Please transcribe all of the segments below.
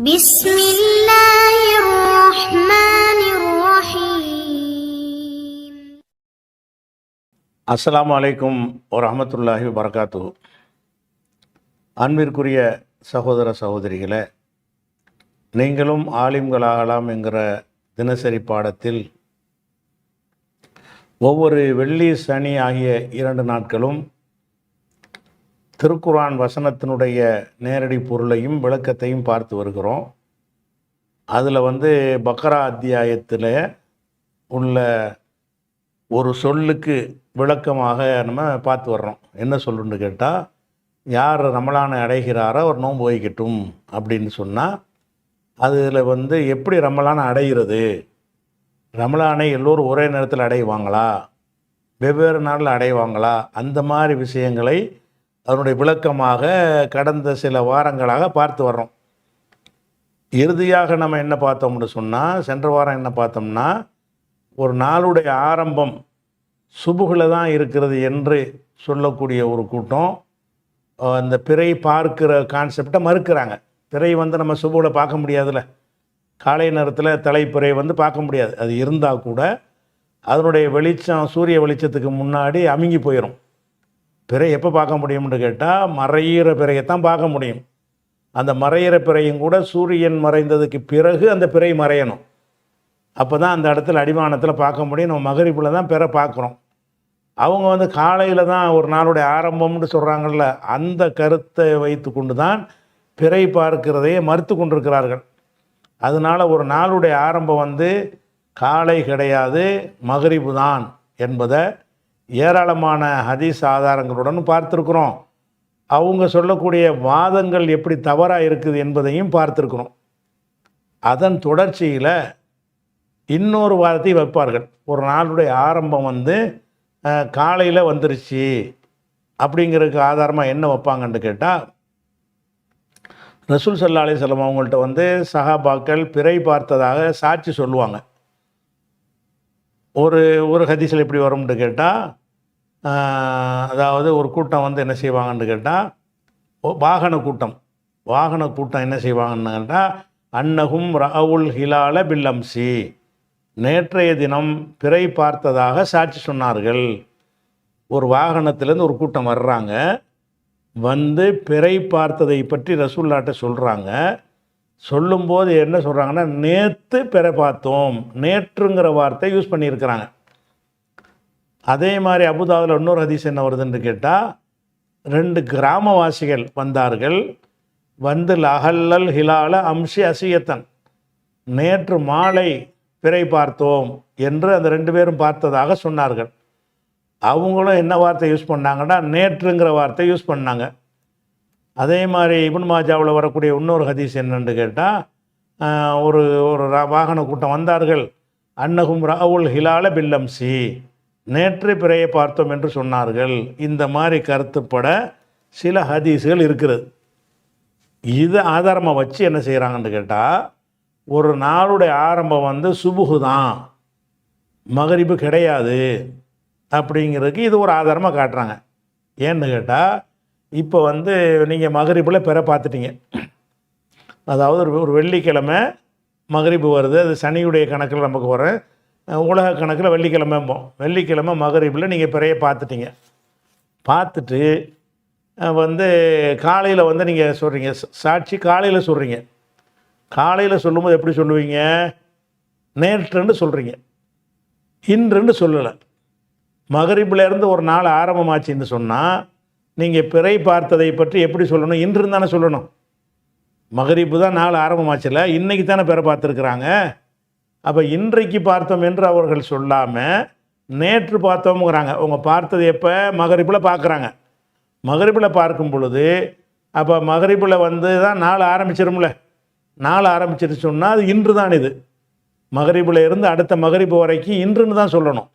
بسم الله الرحمن الرحيم. அஸ்ஸலாமு அலைக்கும் வரஹ்மத்துல்லாஹி வபரகாத்துஹு. அன்பிற்குரிய சகோதர சகோதரிகளே, நீங்களும் ஆலிம்களாகலாம் என்கிற தினசரி பாடத்தில் ஒவ்வொரு வெள்ளி சனி ஆகிய 2 நாட்களும் திருக்குர்ஆன் வசனத்தினுடைய நேரடி பொருளையும் விளக்கத்தையும் பார்த்து வருகிறோம். அதில் பக்ரா அத்தியாயத்தில் உள்ள ஒரு சொல்லுக்கு விளக்கமாக நம்ம பார்த்து வர்றோம். என்ன சொல்லுன்னு கேட்டால், யார் ரமலானை அடைகிறாரோ அவர் நோன்பு வைக்கட்டும் அப்படின்னு சொன்னால், அதில் எப்படி ரமலானை அடைகிறது, ரமலானை எல்லோரும் ஒரே நேரத்தில் அடைவாங்களா, வெவ்வேறு நாளில் அடைவாங்களா, அந்த மாதிரி விஷயங்களை அதனுடைய விளக்கமாக கடந்த சில வாரங்களாக பார்த்து வர்றோம். இறுதியாக நம்ம என்ன பார்த்தோம்னு சொன்னால், சென்ற வாரம் என்ன பார்த்தோம்னா, ஒரு நாளுடைய ஆரம்பம் சுபுகில் தான் இருக்கிறது என்று சொல்லக்கூடிய ஒரு கூட்டம் அந்த பிறை பார்க்கிற கான்செப்டை மறுக்கிறாங்க. பிறை நம்ம சுபுகில் பார்க்க முடியாதுல்ல, காலை நேரத்தில் தலைப்பிறை பார்க்க முடியாது. அது இருந்தால் கூட அதனுடைய வெளிச்சம் சூரிய வெளிச்சத்துக்கு முன்னாடி அமுங்கி போயிடும். பிறை எப்போ பார்க்க முடியும்னு கேட்டால், மறையிற பிறையைத்தான் பார்க்க முடியும். அந்த மறையிற பிறையும் கூட சூரியன் மறைந்ததுக்கு பிறகு அந்த பிறை மறையணும். அப்போ தான் அந்த இடத்துல அடிவானத்தில் பார்க்க முடியும். நம்ம மகரிபில் தான் பிறை பார்க்குறோம். அவங்க காலையில் தான் ஒரு நாளுடைய ஆரம்பம்னு சொல்கிறாங்கல்ல, அந்த கருத்தை வைத்து கொண்டு தான் பிறை பார்க்கிறதையே மறுத்து கொண்டிருக்கிறார்கள். அதனால் ஒரு நாளுடைய ஆரம்பம் காலை கிடையாது, மகரிபு தான் என்பதை ஏராளமான ஹதீஸ் ஆதாரங்களுடன் பார்த்துருக்குறோம். அவங்க சொல்லக்கூடிய வாதங்கள் எப்படி தவறாக இருக்குது என்பதையும் பார்த்துருக்குறோம். அதன் தொடர்ச்சியில் இன்னொரு வாதத்தை வைப்பார்கள். ஒரு நாளுடைய ஆரம்பம் காலையில் வந்துருச்சு அப்படிங்கிறதுக்கு ஆதாரமாக என்ன வைப்பாங்கன்னு கேட்டால், ரசூல் ஸல்லல்லாஹு அலைஹி வஸல்லம் அவங்கள்ட்ட சஹாபாக்கள் பிறை பார்த்ததாக சாட்சி சொல்லுவாங்க. ஒரு ஹதீஸில் எப்படி வரும்னு கேட்டால், அதாவது ஒரு கூட்டம் என்ன செய்வாங்கன்னு கேட்டால், வாகன கூட்டம் என்ன செய்வாங்கன்னு கேட்டால், அன்னஹும் ரஅவுல் ஹிலால பில்லம்சி, நேற்றைய தினம் பிறை பார்த்ததாக சாட்சி சொன்னார்கள். ஒரு வாகனத்திலேருந்து ஒரு கூட்டம் வர்றாங்க, பிறை பார்த்ததை பற்றி ரசூலுல்லாஹ்ட்ட சொல்கிறாங்க. சொல்லும்போது என்ன சொல்கிறாங்கன்னா, நேற்று பிறை பார்த்தோம், நேற்றுங்கிற வார்த்தை யூஸ் பண்ணியிருக்கிறாங்க. அதே மாதிரி அபுதாவில் இன்னொரு ஹதீஸ் என்ன வருதுன்னு கேட்டால், 2 கிராமவாசிகள் வந்தார்கள், லஹல்லல் ஹிலால அம்சி அசியத்தன், நேற்று மாலை பிறை பார்த்தோம் என்று அந்த 2 பேரும் பார்த்ததாக சொன்னார்கள். அவங்களும் என்ன வார்த்தை யூஸ் பண்ணாங்கன்னா, நேற்றுங்கிற வார்த்தை யூஸ் பண்ணாங்க. அதே மாதிரி இப்னு மாஜாவில் வரக்கூடிய இன்னொரு ஹதீஸ் என்னன்னு கேட்டால், ஒரு வாகன கூட்டம் வந்தார்கள், அன்னஹும் ரஅவுல் ஹிலால பில்லம்சி, நேற்று பிறையை பார்த்தோம் என்று சொன்னார்கள். இந்த மாதிரி கருத்துப்பட சில ஹதீஸுகள் இருக்கிறது. இதை ஆதாரமாக வச்சு என்ன செய்கிறாங்கன்னு கேட்டால், ஒரு நாளுடைய ஆரம்பம் சுபுகு தான், மகரிபு கிடையாது அப்படிங்கிறதுக்கு இது ஒரு ஆதாரமாக காட்டுறாங்க. ஏன்னு கேட்டால், இப்போ நீங்கள் மகரிபில் பிறை பார்த்துட்டீங்க. அதாவது ஒரு வெள்ளிக்கிழமை மகரிபு வருது, அது சனியுடைய கணக்கில் நமக்கு வர, உலக கணக்கில் வெள்ளிக்கிழமை மகரிபில் நீங்கள் பிறையை பார்த்துட்டீங்க. பார்த்துட்டு காலையில் நீங்கள் சொல்கிறீங்க, சாட்சி காலையில் சொல்கிறீங்க. காலையில் சொல்லும்போது எப்படி சொல்லுவீங்க? நேற்றுன்னு சொல்கிறீங்க, இன்றுன்னு சொல்லலை. மகரிபிலேருந்து ஒரு நாள் ஆரம்பமாச்சின்னு சொன்னால் நீங்கள் பிறை பார்த்ததை பற்றி எப்படி சொல்லணும்? இன்றுன்னு தானே சொல்லணும். மகரிபு தான் நாள் ஆரம்பமாச்சில்ல, இன்றைக்கி தானே பிறை பார்த்துருக்குறாங்க. அப்போ இன்றைக்கு பார்த்தோம் என்று அவர்கள் சொல்லாமல் நேற்று பார்த்தோம்ங்கிறாங்க. அவங்க பார்த்தது எப்போ? மகரிபில் பார்க்குறாங்க. மகரிபில் பார்க்கும் பொழுது அப்போ மகரிபில் தான் நாள் ஆரம்பிச்சிரும்ல. நாள் ஆரம்பிச்சிட்டு சொன்னால் அது இன்று தான். இது மகரிபில் இருந்து அடுத்த மகரிபு வரைக்கும் இன்றுன்னு தான் சொல்லணும்.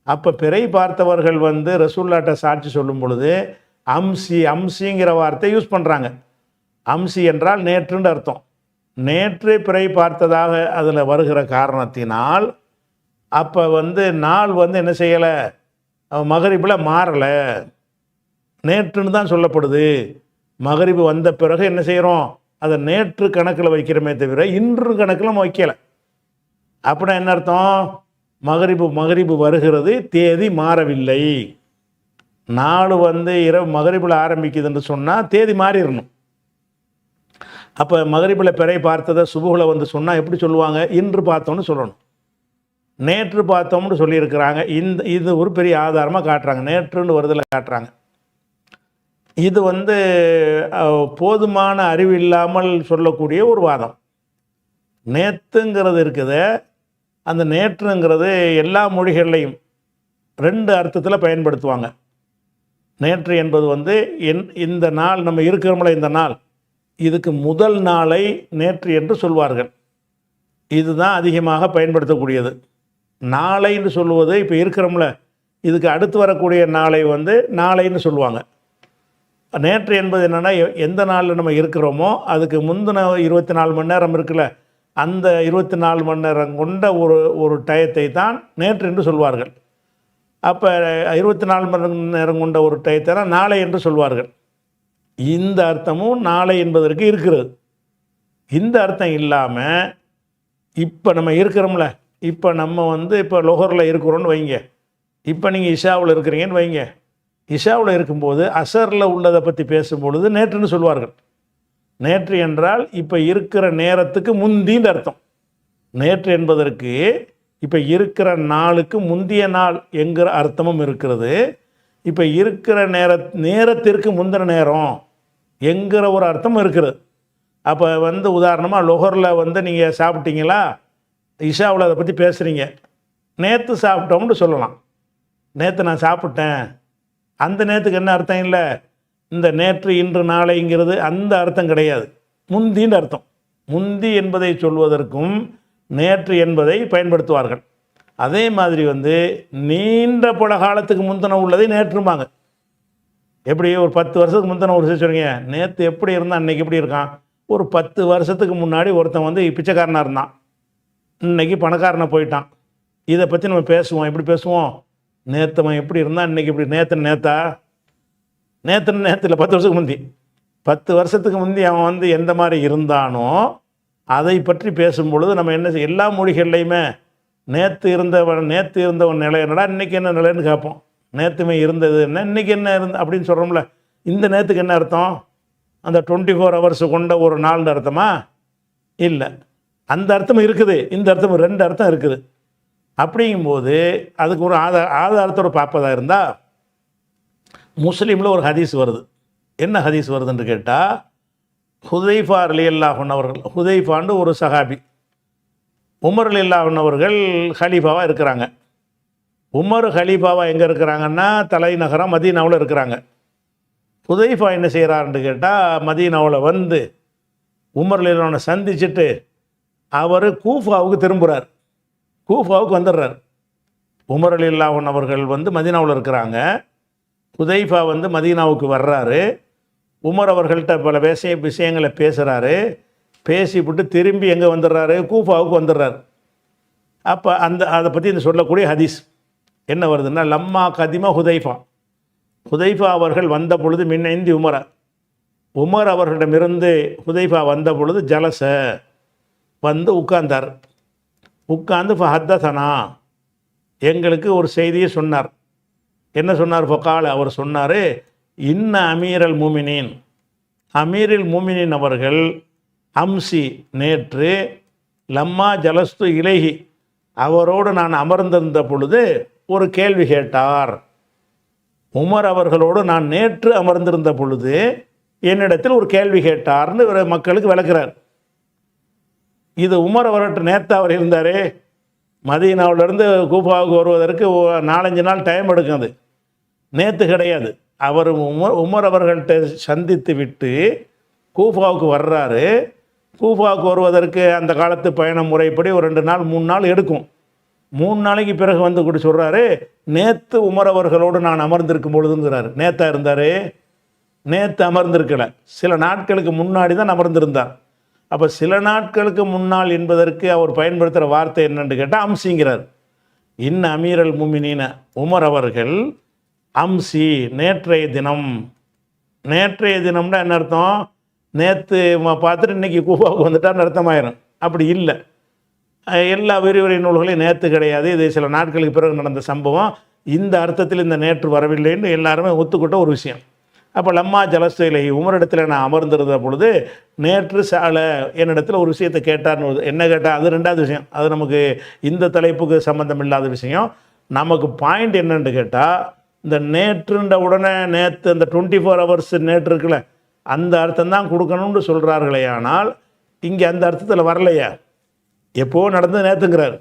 அப்போ பிறை பார்த்தவர்கள் ரசூலுல்லாஹ்ட்ட சாட்சி சொல்லும் பொழுது அம்சிங்கிற வார்த்தை யூஸ் பண்ணுறாங்க. அம்சி என்றால் நேற்றுன்னு அர்த்தம். நேற்று பிறை பார்த்ததாக அதில் வருகிற காரணத்தினால் அப்போ நாள் என்ன செய்யலை, மகரிபில் மாறலை, நேற்றுன்னு தான் சொல்லப்படுது. மகரிபு வந்த பிறகு என்ன செய்கிறோம், அதை நேற்று கணக்கில் வைக்கிறோமே தவிர இன்று கணக்கில் நம்ம வைக்கலை. அப்படின்னா என்ன அர்த்தம்? மகரிபு வருகிறது, தேதி மாறவில்லை. நாள் வந்து இரவு மகரிபில் ஆரம்பிக்குதுன்னு சொன்னால் தேதி மாறிடணும். அப்போ மகரிபில் பிறை பார்த்ததை சுபுகில் வந்து சொன்னால் எப்படி சொல்லுவாங்க? இன்று பார்த்தோம்னு சொல்லணும். நேற்று பார்த்தோம்னு சொல்லியிருக்கிறாங்க. இது ஒரு பெரிய ஆதாரமாக காட்டுறாங்க. நேற்றுன்னு வருதில் காட்டுறாங்க. இது வந்து போதுமான அறிவு இல்லாமல் சொல்லக்கூடிய ஒரு வாதம். நேற்றுங்கிறது இருக்குது, அந்த நேற்றுங்கிறது எல்லா மொழிகள்லையும் 2 அர்த்தத்தில் பயன்படுத்துவாங்க. நேற்று என்பது வந்து இந்த நாள் நம்ம இருக்கிறோம்ல, இந்த நாள், இதுக்கு முதல் நாளை நேற்று என்று சொல்வார்கள். இதுதான் அதிகமாக பயன்படுத்தக்கூடியது. நாளைன்னு சொல்லுவது இப்போ இருக்கிறோம்ல, இதுக்கு அடுத்து வரக்கூடிய நாளை வந்து நாளைன்னு சொல்லுவாங்க. நேற்று என்பது என்னென்னா, எந்த நாளில் நம்ம இருக்கிறோமோ அதுக்கு முந்தின 24 மணி நேரம் இருக்குல்ல, அந்த 24 மணி நேரம் கொண்ட ஒரு டயத்தை தான் நேற்று என்று சொல்வார்கள். அப்போ 24 மணி நேரம் கொண்ட ஒரு டயத்தை தான் நாளை என்று சொல்வார்கள். இந்த அர்த்தமும் நாளை என்பதற்கு இருக்கிறது. இந்த அர்த்தம் இல்லாமல் இப்போ நம்ம இருக்கிறோம்ல, இப்போ நம்ம வந்து இப்போ லொஹரில் இருக்கிறோன்னு வைங்க, இப்போ நீங்கள் இஷாவில் இருக்கிறீங்கன்னு வைங்க. இஷாவில் இருக்கும்போது அசரில் உள்ளதை பற்றி பேசும்பொழுது நேற்றுன்னு சொல்வார்கள். நேற்று என்றால் இப்போ இருக்கிற நேரத்துக்கு முந்தின்னு அர்த்தம். நேற்று என்பதற்கு இப்போ இருக்கிற நாளுக்கு முந்திய நாள் என்கிற அர்த்தமும் இருக்கிறது. இப்போ இருக்கிற நேரத்திற்கு முந்தின நேரம் என்கிற ஒரு அர்த்தம் இருக்கிறது. அப்போ வந்து உதாரணமாக லொஹரில் வந்து நீங்கள் சாப்பிட்டீங்களா, இஷாவில் அதை பற்றி பேசுகிறீங்க, நேற்று சாப்பிட்டோம்னு சொல்லலாம். நேற்று நான் சாப்பிட்டேன், அந்த நேற்றுக்கு என்ன அர்த்தம் இல்லை. இந்த நேற்று இன்று நாளைங்கிறது அந்த அர்த்தம் கிடையாது, முந்தின்னு அர்த்தம். முந்தி என்பதை சொல்வதற்கும் நேற்று என்பதை பயன்படுத்துவார்கள். அதே மாதிரி வந்து நீண்ட பல காலத்துக்கு முந்தின உள்ளதை நேற்றுமாங்க. எப்படி ஒரு 10 வருஷத்துக்கு முந்தின ஒரு சொல்லுங்க, நேற்று எப்படி இருந்தால் அன்றைக்கி எப்படி இருக்கான். ஒரு 10 வருஷத்துக்கு முன்னாடி ஒருத்தன் வந்து பிச்சைக்காரனாக இருந்தான், இன்றைக்கி பணக்காரனை போயிட்டான். இதை பற்றி நம்ம பேசுவோம். எப்படி பேசுவோம்? நேற்றுவன் எப்படி இருந்தால் இன்றைக்கி இப்படி. நேற்று இல்லை, 10 வருஷத்துக்கு முந்தி, 10 வருஷத்துக்கு முந்தி அவன் வந்து எந்த மாதிரி இருந்தானோ அதை பற்றி பேசும்பொழுது நம்ம என்ன எல்லா மொழிகள்லையுமே நேற்று இருந்தவன் நிலை என்னடா, இன்றைக்கி என்ன நிலைன்னு கேட்போம். நேற்றுமே இருந்தது என்ன, இன்றைக்கி என்ன அப்படின்னு சொல்கிறோம்ல. இந்த நேற்றுக்கு என்ன அர்த்தம்? அந்த 24 ஹவர்ஸ் கொண்ட ஒரு நாள்னு அர்த்தமா? இல்லை, அந்த அர்த்தம் இருக்குது. இந்த அர்த்தம் 2 அர்த்தம் இருக்குது. அப்படிங்கும்போது அதுக்கு ஒரு ஆதாரத்தோடு பார்ப்பதாக இருந்தால் முஸ்லீமில் ஒரு ஹதீஸ் வருது. என்ன ஹதீஸ் வருதுன்னு கேட்டால், ஹுதைஃபா ரலியல்லாஹு அன்ஹு அவர்கள், ஹுதைஃபான்னு ஒரு சஹாபி, உமர் ரலியல்லாஹு அன்ஹு அவர்கள் ஹலீஃபாவாக இருக்கிறாங்க. உமர் ஹலீஃபாவாக எங்கே இருக்கிறாங்கன்னா தலைநகரம் மதீனாவில் இருக்கிறாங்க. ஹுதைஃபா என்ன செய்கிறாருன்னு கேட்டால், மதீனாவில் வந்து உமர் ரலியல்லாஹு அன்ஹு சந்திச்சுட்டு அவர் கூஃபாவுக்கு திரும்புகிறார், கூஃபாவுக்கு வந்துடுறார். உமர் ரலியல்லாஹு அன்ஹு அவர்கள் வந்து மதீனாவில் இருக்கிறாங்க, ஹுதைஃபா வந்து மதீனாவுக்கு வர்றாரு. உமர் அவர்கள்ட்ட பல விஷயங்களை பேசுகிறாரு. பேசிவிட்டு திரும்பி எங்கே வந்துடுறாரு? கூஃபாவுக்கு வந்துடுறார். அப்போ அதை பற்றி இந்த சொல்லக்கூடிய ஹதீஸ் என்ன வருதுன்னா, லம்மா கதிமா ஹுதைஃபா அவர்கள் வந்த பொழுது மின்னைந்தி உமர் அவர்களிடமிருந்து ஹுதைஃபா வந்த பொழுது ஜலச வந்து உட்கார்ந்தார். உட்கார்ந்து ஃபஹத்தஸனா எங்களுக்கு ஒரு செய்தியை சொன்னார். என்ன சொன்னார்? ஃபகால அவர் சொன்னார், இன்ன அமீரல் மூமினின் அவர்கள் அம்சி நேற்று, லம்மா ஜலஸ்து இலைஹி அவரோடு நான் அமர்ந்திருந்த பொழுது ஒரு கேள்வி கேட்டார். உமர் அவர்களோடு நான் நேற்று அமர்ந்திருந்த பொழுது என்னிடத்தில் ஒரு கேள்வி கேட்டார்னு மக்களுக்கு விளக்குறார். இது உமர் அவர்கிட்ட நேற்று அவர் இருந்தார். மதீனாவிலேருந்து கூஃபாவுக்கு வருவதற்கு 4-5 நாள் டைம் எடுக்கும். அது நேற்று கிடையாது. அவர் உமர் அவர்கள்ட்ட சந்தித்து விட்டு கூஃபாவுக்கு வர்றாரு. கூஃபாவுக்கு வருவதற்கு அந்த காலத்து பயண முறைப்படி ஒரு 2 நாள் 3 நாள் எடுக்கும். 3 நாளைக்கு பிறகு வந்து கூட சொல்கிறாரு, நேற்று உமர் அவர்களோடு நான் அமர்ந்திருக்கும் பொழுதுங்கிறார். நேற்றா இருந்தார், நேற்று அமர்ந்திருக்கலை, சில நாட்களுக்கு முன்னாடி தான் அமர்ந்திருந்தார். அப்போ சில நாட்களுக்கு முன்னால் என்பதற்கு அவர் பயன்படுத்துகிற வார்த்தை என்னன்னு கேட்டால் அம்சிங்கிறார். இன்ன அமீரல் மூமினீன உமர் அவர்கள் அம்சி நேற்றைய தினம்னா என்ன அர்த்தம்? நேற்று பார்த்துட்டு இன்றைக்கி கூஃபாவுக்கு வந்துட்டான்னு அர்த்தமாயிரும். அப்படி இல்லை. எல்லா விரிவுரை நூல்களையும் நேற்று கிடையாது, இது சில நாட்களுக்கு பிறகு நடந்த சம்பவம், இந்த அர்த்தத்தில் இந்த நேற்று வரவில்லைன்னு எல்லாருமே ஒத்துக்கிட்ட ஒரு விஷயம். அப்போ லம்மா ஜலஸ்திலை உமரிடத்தில் நான் அமர்ந்திருந்த பொழுது நேற்று என்னிடத்தில் ஒரு விஷயத்தை கேட்டார்னு. என்ன கேட்டால் அது ரெண்டாவது விஷயம், அது நமக்கு இந்த தலைப்புக்கு சம்மந்தம் இல்லாத விஷயம். நமக்கு பாயிண்ட் என்னன்னு கேட்டால், இந்த நேற்றுன்ற உடனே நேற்று அந்த 24 hours நேற்று இருக்குல்ல, அந்த அர்த்தம் தான் கொடுக்கணும்னு சொல்கிறார்களே. ஆனால் இங்கே அந்த அர்த்தத்தில் வரலையா? எப்போ நடந்தது நேற்றுங்கிறார்.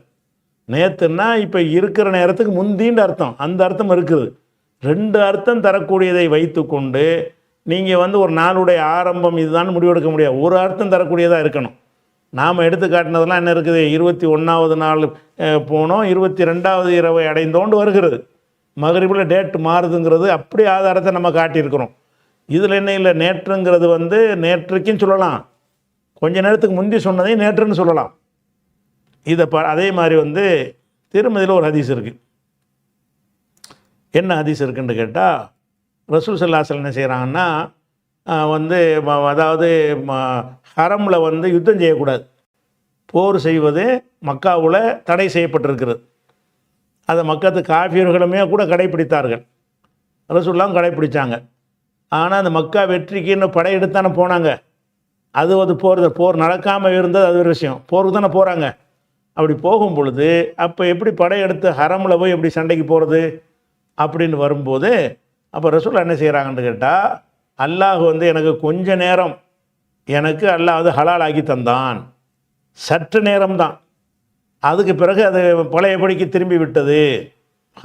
நேற்றுன்னா இப்போ இருக்கிற நேரத்துக்கு முந்தின்ற அர்த்தம், அந்த அர்த்தம் இருக்குது. ரெண்டு அர்த்தம் தரக்கூடியதை வைத்து கொண்டு நீங்கள் ஒரு நாளுடைய ஆரம்பம் இதுதான் முடிவெடுக்க முடியாது. ஒரு அர்த்தம் தரக்கூடியதாக இருக்கணும். நாம் எடுத்து காட்டினதெல்லாம் என்ன இருக்குது, 21வது நாள் போனோம், 22வது இரவை அடைந்தோண்டு வருகிறது. மகரிபில் டேட் மாறுதுங்கிறது அப்படி ஆதாரத்தை நம்ம காட்டியிருக்கிறோம். இதில் என்ன இல்லை, நேற்றுங்கிறது நேற்றுக்கும் சொல்லலாம், கொஞ்ச நேரத்துக்கு முந்தி சொன்னதையும் நேற்றுன்னு சொல்லலாம். இதை அதே மாதிரி திருமதியில் ஒரு ஹதீஸ் இருக்குது. என்ன ஹதீஸ் இருக்குன்னு கேட்டால், ரசூல் ஸல்லல்லாஹு அலைஹி வஸல்லம் என்ன செய்கிறாங்கன்னா, அதாவது ஹரமில் யுத்தம் செய்யக்கூடாது, போர் செய்வது மக்காவில் தடை செய்யப்பட்டிருக்கிறது. அதை மக்கத்து காஃபியர்களுமே கூட கடைப்பிடித்தார்கள், ரசூலுல்லாஹ் கடைப்பிடித்தாங்க. ஆனால் அந்த மக்கா வெற்றிக்கு இன்னும் படையெடுத்தானே போனாங்க. அது போர் நடக்காமல் இருந்தது, அது ஒரு விஷயம். போருக்கு தானே போகிறாங்க. அப்படி போகும் பொழுது அப்போ எப்படி படையெடுத்து ஹரமில் போய் எப்படி சண்டைக்கு போகிறது அப்படின்னு வரும்போது, அப்போ ரசூல் என்ன செய்கிறாங்கன்னு கேட்டால், அல்லாஹ் எனக்கு கொஞ்ச நேரம் எனக்கு அல்லாஹ் ஹலால் ஆக்கி தந்தான், சற்று நேரம்தான், அதுக்கு பிறகு அது பழையபடிக்கு திரும்பி விட்டது.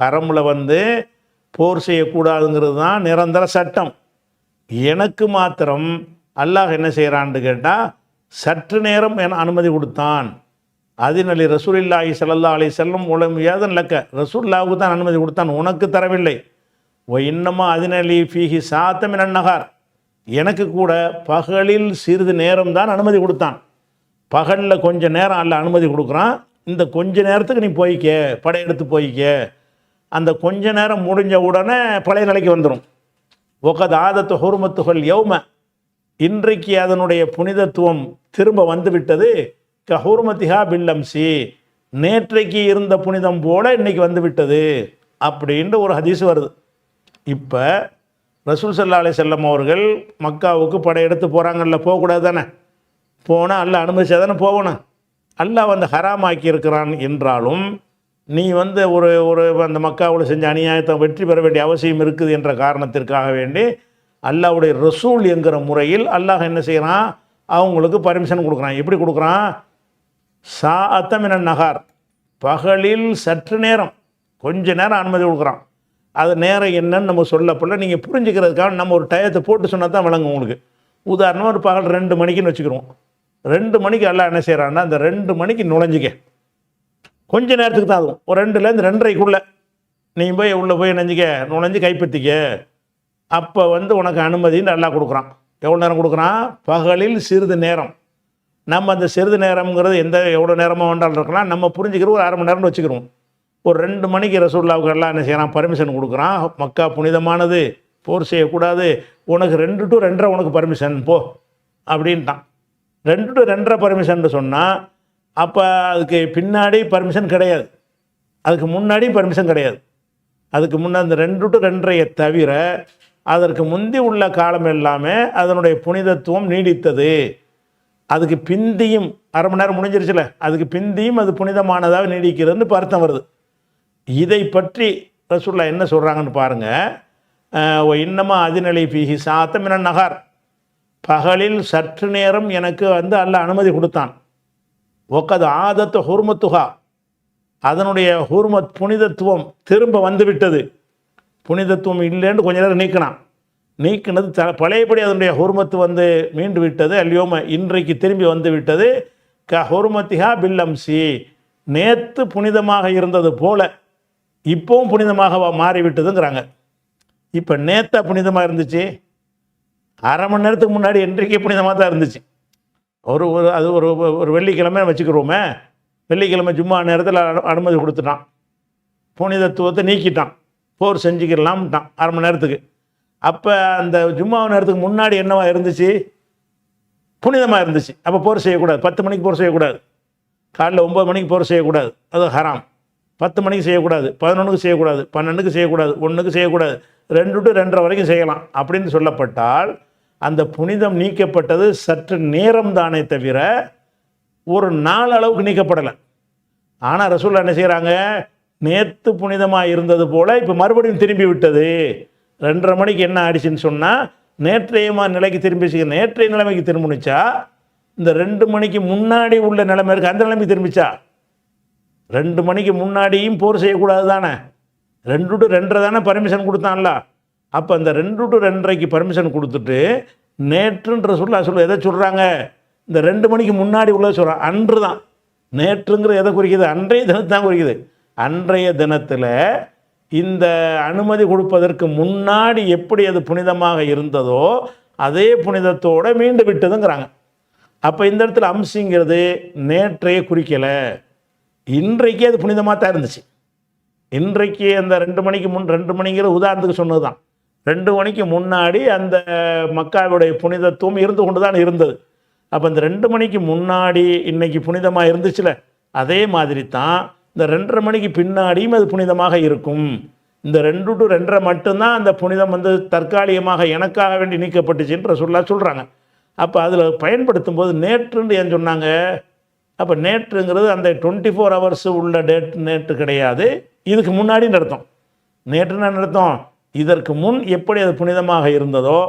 ஹரமில் போர் செய்யக்கூடாதுங்கிறது தான் நிரந்தர சட்டம். எனக்கு மாத்திரம் அல்லாஹ் என்ன செய்கிறான்னு கேட்டால், சற்று நேரம் என அனுமதி கொடுத்தான். அதினலி ரசூலுல்லாஹி ஸல்லல்லாஹு அலைஹி வஸல்லம் உலம் ஏதன் லக்க, ரசூலுல்லாஹுக்கு தான் அனுமதி கொடுத்தான், உனக்கு தரவில்லை. இன்னமா அதினலி ஃபீஹி சாத்தமின் நகார், எனக்கு கூட பகலில் சிறிது நேரம் தான் அனுமதி கொடுத்தான். பகலில் கொஞ்சம் நேரம் அல்ல அனுமதி கொடுக்குறான், இந்த கொஞ்ச நேரத்துக்கு நீ போய்க்க, படையெடுத்து போய்க்க. அந்த கொஞ்ச நேரம் முடிஞ்ச உடனே பழைய நிலைக்கு வந்துடும். ஒகத் ஆதத்து ஹுர்மத்துகள் யௌம, இன்றைக்கு அதனுடைய புனிதத்துவம் திரும்ப வந்துவிட்டது. கஹூர்மத்திஹா பில்லம்சி, நேற்றைக்கு இருந்த புனிதம் போல இன்றைக்கி வந்துவிட்டது அப்படின்ற ஒரு ஹதீஸ் வருது. இப்போ ரசூல் ஸல்லல்லாஹு அலைஹி வஸல்லம் அவர்கள் மக்காவுக்கு படையெடுத்து போகிறாங்கல்ல, போகக்கூடாது தானே, போனால் அல்லாஹ் அனுமதிச்சா தானே போகணும். அல்லாஹ் ஹராமாக்கி இருக்கிறான் என்றாலும் நீ ஒரு அந்த மக்காவில் செஞ்ச அநியாயத்தை வெற்றி பெற வேண்டிய அவசியம் இருக்குது என்ற காரணத்திற்காக வேண்டி அல்லாஹ்வுடைய ரசூல் என்கிற முறையில் அல்லாஹ் என்ன செய்கிறான், அவங்களுக்கு பர்மிஷன் கொடுக்குறான். எப்படி கொடுக்குறான், சாஅத்தமின நகார், பகலில் சற்று நேரம் கொஞ்ச நேரம் அனுமதி கொடுக்குறான். அது நேரம் என்னன்னு நம்ம சொல்லப்படல, நீங்கள் புரிஞ்சுக்கிறதுக்காக நம்ம ஒரு டயத்தை போட்டு சொன்னால் தான் விளங்கும் உங்களுக்கு. உதாரணமாக ஒரு பகல் 2 மணிக்குன்னு வச்சுக்கிறோம். 2 மணிக்கு எல்லாம் என்ன செய்கிறான்னா, அந்த 2 மணிக்கு நுழைஞ்சிக்க, கொஞ்ச நேரத்துக்கு தான் ஆகும், ஒரு 2லேருந்து 2:30க்குள்ளே நீ போய் உள்ளே போய் நுழைஞ்சு கைப்பற்றிக்க. அப்போ உனக்கு அனுமதின்னு எல்லாம் கொடுக்குறான். எவ்வளோ நேரம் கொடுக்குறான், பகலில் சிறிது நேரம். நம்ம அந்த சிறிது நேரம்ங்கிறது எவ்வளோ நேரமாக வேண்டாலும் இருக்கலாம், நம்ம புரிஞ்சுக்கிற ஒரு 1/2 மணி நேரம்னு வச்சுக்கிறோம். ஒரு 2 மணிக்கு ரசூலுல்லாஹ்வுக்கு எல்லாம் என்ன செய்கிறான், பர்மிஷன் கொடுக்குறான். மக்கா புனிதமானது, போர் செய்யக்கூடாது, உனக்கு 2 to 2:30 உனக்கு பர்மிஷன் போ அப்படின்ட்டான். 2 to 2:30 பர்மிஷன் சொன்னால் அப்போ அதுக்கு பின்னாடி பர்மிஷன் கிடையாது, அதுக்கு முன்னாடி பர்மிஷன் கிடையாது. அதுக்கு முன்னாடி அந்த 2 to 2:30 தவிர அதற்கு முந்தி உள்ள காலம் எல்லாமே அதனுடைய புனிதத்துவம் நீடித்தது. அதுக்கு பிந்தியும் 1/2 மணி நேரம் முடிஞ்சிருச்சுல, அதுக்கு பிந்தியும் அது புனிதமானதாக நீடிக்கிறதுன்னு அர்த்தம் வருது. இதை பற்றி ரசூலுல்லாஹ் என்ன சொல்கிறாங்கன்னு பாருங்கள். இன்னமா அதினலை ஃபீஹி சாத்தமின நகார், பகலில் சற்று நேரம் எனக்கு அல்லாஹ் அனுமதி கொடுத்தான். ஒக்கது ஆதத்து ஹுர்மத்துஹா, அதனுடைய ஹுர்மத் புனிதத்துவம் திரும்ப வந்துவிட்டது. புனிதத்துவம் இல்லைன்னு கொஞ்ச நேரம் நீக்கினது பழையபடி அதனுடைய ஹுர்மத்து மீண்டு விட்டது. அல்யோம, இன்றைக்கு திரும்பி வந்து விட்டது. க ஹுர்மத்திஹா பில்லம்சி, நேற்று புனிதமாக இருந்தது போல இப்போவும் புனிதமாக மாறிவிட்டதுங்கிறாங்க. இப்போ நேற்று புனிதமாக இருந்துச்சு, 1/2 மணி நேரத்துக்கு முன்னாடி இன்றைக்கே புனிதமாக தான் இருந்துச்சு. அது ஒரு வெள்ளிக்கிழமை வச்சுக்கிறோமே, வெள்ளிக்கிழமை ஜும்மா நேரத்தில் அனுமதி கொடுத்துட்டான், புனிதத்துவத்தை நீக்கிட்டான், போர் செஞ்சுக்கலாம்ட்டான் 1/2 மணி நேரத்துக்கு. அப்போ அந்த ஜும்மா நேரத்துக்கு முன்னாடி என்னவா இருந்துச்சு, புனிதமாக இருந்துச்சு. அப்போ போர் செய்யக்கூடாது. 10 மணிக்கு போர் செய்யக்கூடாது. காலைல 9 மணிக்கு போர் செய்யக்கூடாது, அது ஹராம். 10 மணிக்கு செய்யக்கூடாது, 11க்கு செய்யக்கூடாது, 12க்கு செய்யக்கூடாது, 1க்கு செய்யக்கூடாது, 2 to 2:30 வரைக்கும் செய்யலாம் அப்படின்னு சொல்லப்பட்டால் அந்த புனிதம் நீக்கப்பட்டது சற்று நேரம் தானே தவிர ஒரு நாள் அளவுக்கு நீக்கப்படலை. ஆனால் ரசூல்லா என்ன செய்கிறாங்க, நேற்று புனிதமாக இருந்தது போல் இப்போ மறுபடியும் திரும்பி விட்டது. 2:30 மணிக்கு என்ன ஆயிடுச்சுன்னு சொன்னால் நேற்றையமா நிலைக்கு திரும்பிச்சு. நேற்றைய நிலைமைக்கு திரும்பிச்சா இந்த 2 மணிக்கு முன்னாடி உள்ள நிலைமை இருக்குது, அந்த நிலைமைக்கு திரும்பிச்சா 2 மணிக்கு முன்னாடியும் போர் செய்யக்கூடாது தானே. 2 to 2:30 தானே பர்மிஷன் கொடுத்தான்ல. அப்போ அந்த 2 to 2:30க்கு பர்மிஷன் கொடுத்துட்டு நேற்றுன்ற சொல்ல எதை சொல்கிறாங்க, இந்த 2 மணிக்கு முன்னாடி உள்ள சொல்கிறான். அன்று தான் நேற்றுங்கிற எதை குறிக்குது, அன்றைய தினத்தை தான் குறிக்குது. அன்றைய தினத்தில் இந்த அனுமதி கொடுப்பதற்கு முன்னாடி எப்படி அது புனிதமாக இருந்ததோ அதே புனிதத்தோடு மீண்டு விட்டதுங்கிறாங்க. அப்போ இந்த இடத்துல அம்சிங்கிறது நேற்றைய குறிக்கலை, இன்றைக்கே அது புனிதமாக தான் இருந்துச்சு. இன்றைக்கு அந்த 2 மணிக்கு 2 மணிங்கிற உதாரணத்துக்கு சொன்னது தான். 2 மணிக்கு முன்னாடி அந்த மக்காவுடைய புனிதத்துவம் இருந்து கொண்டு தான் இருந்தது. அப்போ இந்த 2 மணிக்கு முன்னாடி இன்னைக்கு புனிதமாக இருந்துச்சுல, அதே மாதிரி தான் இந்த 2:30 மணிக்கு பின்னாடியும் அது புனிதமாக இருக்கும். இந்த 2 to 2:30 மட்டும்தான் அந்த புனிதம் தற்காலிகமாக எனக்காக வேண்டி நீக்கப்பட்டுச்சுன்ற சொல்கிறாங்க. அப்போ அதில் பயன்படுத்தும் போது நேற்றுன்னு ஏன் சொன்னாங்க. அப்போ நேற்றுங்கிறது அந்த 24 hours உள்ள நேற்று கிடையாது, இதுக்கு முன்னாடின்னு அர்த்தம். நேற்றுன்னு அர்த்தம் இதற்கு முன் எப்படி அது புனிதமாக இருந்ததோ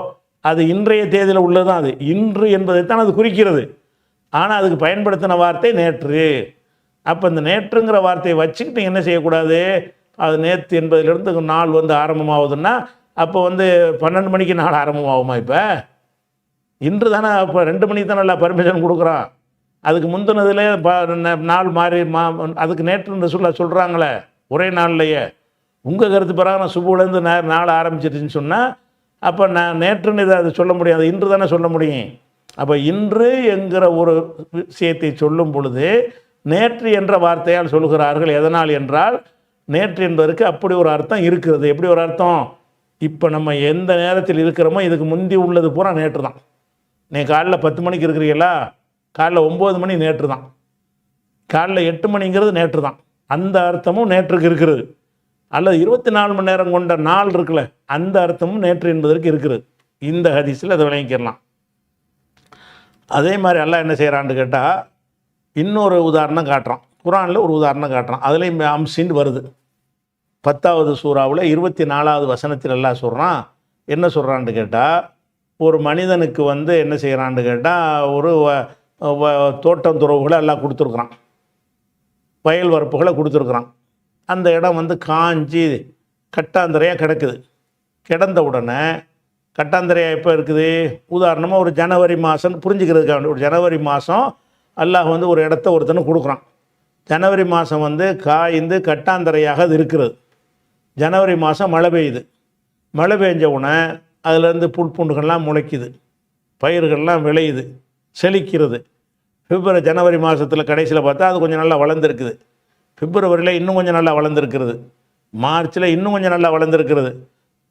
அது இன்றைய தேதியில் உள்ளது தான். அது இன்று என்பதைத்தான் அது குறிக்கிறது. ஆனால் அதுக்கு பயன்படுத்தின வார்த்தை நேற்று. அப்போ இந்த நேற்றுங்கிற வார்த்தையை வச்சுக்கிட்டு என்ன செய்யக்கூடாது, அது நேற்று என்பதிலிருந்து நாள் ஆரம்பமாகுதுன்னா அப்போ 12 மணிக்கு நாள் ஆரம்பமாகுமா? இப்போ இன்று தானே, அப்போ 2 மணிக்கு தான் நல்லா பர்மிஷன் கொடுக்குறான். அதுக்கு முந்தினதுலே நாள் மாறி அதுக்கு நேற்றுன்னு சொல்கிறாங்களே ஒரே நாள்லையே. உங்கள் கருத்து பிறகு சுபுலேருந்து நாள் ஆரம்பிச்சிருச்சுன்னு சொன்னால் அப்போ நான் நேற்றுன்னு இதை அது சொல்ல முடியாது, இன்று தானே சொல்ல முடியும். அப்போ இன்று என்கிற ஒரு விஷயத்தை சொல்லும் பொழுது நேற்று என்ற வார்த்தையால் சொல்கிறார்கள். எதனால் என்றால் நேற்று என்பதற்கு அப்படி ஒரு அர்த்தம் இருக்கிறது. எப்படி ஒரு அர்த்தம், இப்போ நம்ம எந்த நேரத்தில் இருக்கிறோமோ இதுக்கு முந்தி உள்ளது பூரா நேற்று தான். நீங்கள் காலைல 10 மணிக்கு இருக்கிறீங்களா, காலைல 9 மணி நேற்று தான், காலைல 8 மணிங்கிறது நேற்று தான். அந்த அர்த்தமும் நேற்றுக்கு இருக்கிறது. அல்லது 24 மணி நேரம் கொண்ட நாள் இருக்குல்ல, அந்த அர்த்தமும் நேற்று என்பதற்கு இருக்கிறது. இந்த ஹதீஸில் அதை விளங்கிக்கலாம். அதே மாதிரி அல்லாஹ் என்ன செய்கிறான்னு கேட்டால் இன்னொரு உதாரணம் காட்டுறான். குர்ஆனில் ஒரு உதாரணம் காட்டுறான். அதுலேயும் அம்சின்னு வருது. 10வது சூறாவில் 24வது வசனத்தில் அல்லாஹ் சொல்கிறான். என்ன சொல்கிறான்னு கேட்டால் ஒரு மனிதனுக்கு என்ன செய்கிறான்னு கேட்டால் ஒரு தோட்டம் துறவுகளை எல்லாம் கொடுத்துருக்குறான், வயல் வரப்புகளை கொடுத்துருக்குறான். அந்த இடம் காஞ்சி கட்டாந்தரையாக கிடக்குது. கிடந்த உடனே கட்டாந்தரையாக எப்போ இருக்குது, உதாரணமாக ஒரு ஜனவரி மாதம் புரிஞ்சுக்கிறதுக்காக ஒரு ஜனவரி மாதம் அல்லாஹ் ஒரு இடத்த ஒருத்தனுக்கு கொடுக்குறான். ஜனவரி மாதம் காய்ந்து கட்டாந்தரையாக அது இருக்கிறது. ஜனவரி மாதம் மழை பெய்யுது. மழை பெஞ்ச உடனே அதுலேருந்து புல்பூண்டுகள்லாம் முளைக்குது, பயிர்கள்லாம் விளையுது, செழிக்கிறது. ஜனவரி மாதத்தில் கடைசியில் பார்த்தா அது கொஞ்சம் நல்லா வளர்ந்துருக்குது. பிப்ரவரியில் இன்னும் கொஞ்சம் நல்லா வளர்ந்துருக்கிறது. மார்ச்சில் இன்னும் கொஞ்சம் நல்லா வளர்ந்துருக்கிறது.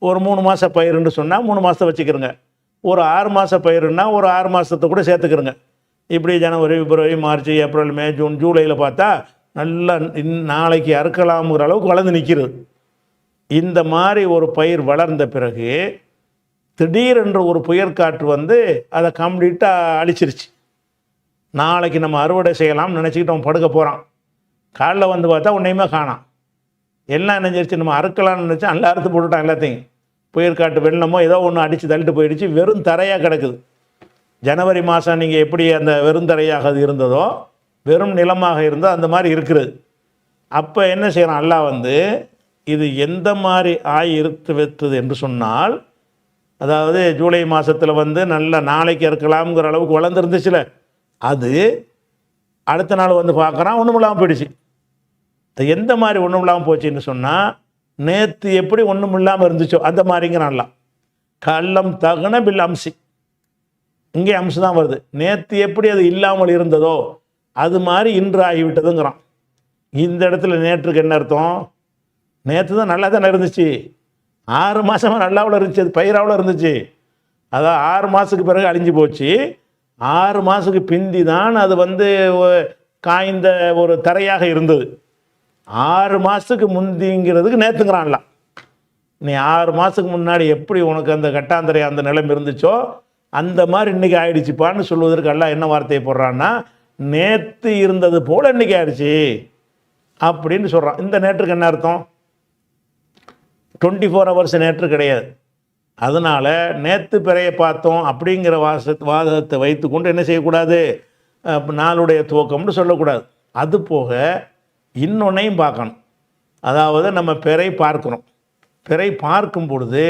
ஒரு 3 மாத பயிருன்னு சொன்னால் 3 மாதத்தை வச்சுக்கிறோங்க. ஒரு 6 மாத பயிருன்னா ஒரு 6 மாதத்தை கூட சேர்த்துக்கிறோங்க. இப்படி ஜனவரி, பிப்ரவரி, மார்ச், ஏப்ரல், மே, ஜூன், ஜூலையில் பார்த்தா நல்லா நாளைக்கு அறுக்கலாம்ங்கிற அளவுக்கு வளர்ந்து நிற்கிறது. இந்த மாதிரி ஒரு பயிர் வளர்ந்த பிறகு திடீரென்று ஒரு புயற்காற்று அதை கம்ப்ளீட்டாக அழிச்சிருச்சு. நாளைக்கு நம்ம அறுவடை செய்யலாம்னு நினச்சிக்கிட்டு அவன் படுக்க போகிறான். காலைல பார்த்தா ஒன்றையுமே காணாம். எல்லாம் நினைஞ்சிருச்சு. நம்ம அறுக்கலாம்னு நினச்சா நல்லா அறுத்து போட்டுட்டான் எல்லாத்தையும். புயற்காற்று வெள்ளமோ ஏதோ ஒன்று அடித்து தள்ளிட்டு போயிடுச்சு. வெறும் தரையாக கிடக்குது. ஜனவரி மாதம் நீங்கள் எப்படி அந்த வெறும் தரையாக அது இருந்ததோ, வெறும் நிலமாக இருந்தால் அந்த மாதிரி இருக்கிறது. அப்போ என்ன செய்கிறான் அல்லாஹ் இது எந்த மாதிரி இருத்து வைத்தது என்று சொன்னால், அதாவது ஜூலை மாதத்தில் நல்ல நாளைக்கு அறுக்கலாம்ங்கிற அளவுக்கு வளர்ந்துருந்துச்சுல, அது அடுத்த நாள் பார்க்குறான் ஒன்றும் இல்லாமல் போயிடுச்சு. எந்த மாதிரி ஒன்றும் இல்லாமல் போச்சுன்னு சொன்னால், நேற்று எப்படி ஒன்றும் இல்லாமல் இருந்துச்சோ அந்த மாதிரிங்கிறான்லாம். கல்லம் தகுன பில் அம்சி, இங்கே அம்சு தான் வருது. நேற்று எப்படி அது இல்லாமல் இருந்ததோ அது மாதிரி இன்று ஆகிவிட்டதுங்கிறான். இந்த இடத்துல நேற்றுக்கு என்ன அர்த்தம், நேற்று தான் நல்லா தானே இருந்துச்சு, 6 மாதமாக நல்லாவில் இருந்துச்சு, அது பயிராவில் இருந்துச்சு. அதான் 6 மாதத்துக்கு பிறகு அழிஞ்சு போச்சு. 6 மாதத்துக்கு பிந்தி தான் அது வந்து காய்ந்த ஒரு தரையாக இருந்தது. 6 மாதத்துக்கு முந்திங்கிறதுக்கு நேற்றுங்கிறான்லாம். நீ 6 மாதத்துக்கு முன்னாடி எப்படி உனக்கு அந்த கட்டாந்தரை அந்த நிலைமை இருந்துச்சோ அந்த மாதிரி இன்றைக்கி ஆயிடுச்சுப்பான்னு சொல்வதற்கு எல்லாம் என்ன வார்த்தையை போடுறான்னா, நேற்று இருந்தது போல் இன்றைக்கி ஆயிடுச்சு அப்படின்னு சொல்கிறான். இந்த நேற்றுக்கு என்ன அர்த்தம்? 24 ஹவர்ஸ் நேற்று கிடையாது. அதனால் நேற்று பிறையை பார்த்தோம் அப்படிங்கிற வாதத்தை வைத்து கொண்டு என்ன செய்யக்கூடாது, நாளுடைய துவக்கம்னு சொல்லக்கூடாது. அது போக இன்னொன்னையும் பார்க்கணும். அதாவது நம்ம பிறை பார்க்குறோம். பிறை பார்க்கும் பொழுது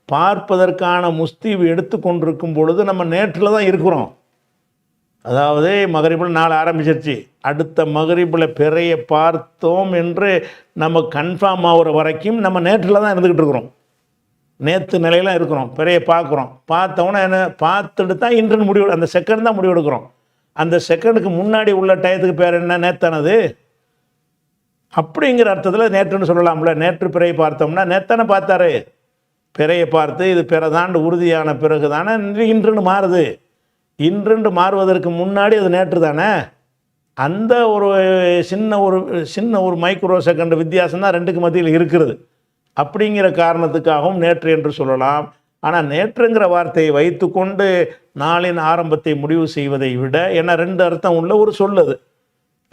பார்ப்பதற்கான முஸ்தீவு எடுத்து கொண்டிருக்கும் பொழுது நம்ம நேற்றில் தான் இருக்கிறோம். அதாவது மகரிபில் நாள் ஆரம்பிச்சிருச்சு, அடுத்த மகரிபில் பிறையை பார்த்தோம் என்று நம்ம கன்ஃபார்ம் ஆகிற வரைக்கும் நம்ம நேற்றில் தான் இருந்துக்கிட்டு இருக்கிறோம். நேற்று நிலையில் இருக்கிறோம். பிறையை பார்க்குறோம். பார்த்தோன்னே என்ன பார்த்துட்டு தான் இன்றுன்னு முடிவு, அந்த செகண்ட் தான் முடிவு எடுக்கிறோம். அந்த செகண்டுக்கு முன்னாடி உள்ள டயத்துக்கு பேர் என்ன, நேத்தானது அப்படிங்கிற அர்த்தத்தில் நேற்றுன்னு சொல்லலாம்ல. நேற்று பிறையை பார்த்தோம்னா நேத்தானே பார்த்தாரு. பிறையை பார்த்து இது பிறதாண்டு உறுதியான பிறகு தானே இன்றுன்னு மாறுது. இன்றுன்னு மாறுவதற்கு முன்னாடி அது நேற்று தானே. அந்த ஒரு சின்ன ஒரு மைக்ரோ செகண்ட் வித்தியாசம் தான் ரெண்டுக்கு மத்தியில் இருக்கிறது. அப்படிங்கிற காரணத்துக்காகவும் நேற்று என்று சொல்லலாம். ஆனால் நேற்றுங்கிற வார்த்தையை வைத்து கொண்டு நாளின் ஆரம்பத்தை முடிவு செய்வதை விட, ஏன்னா 2 அர்த்தம் உள்ள ஒரு சொல்லுது,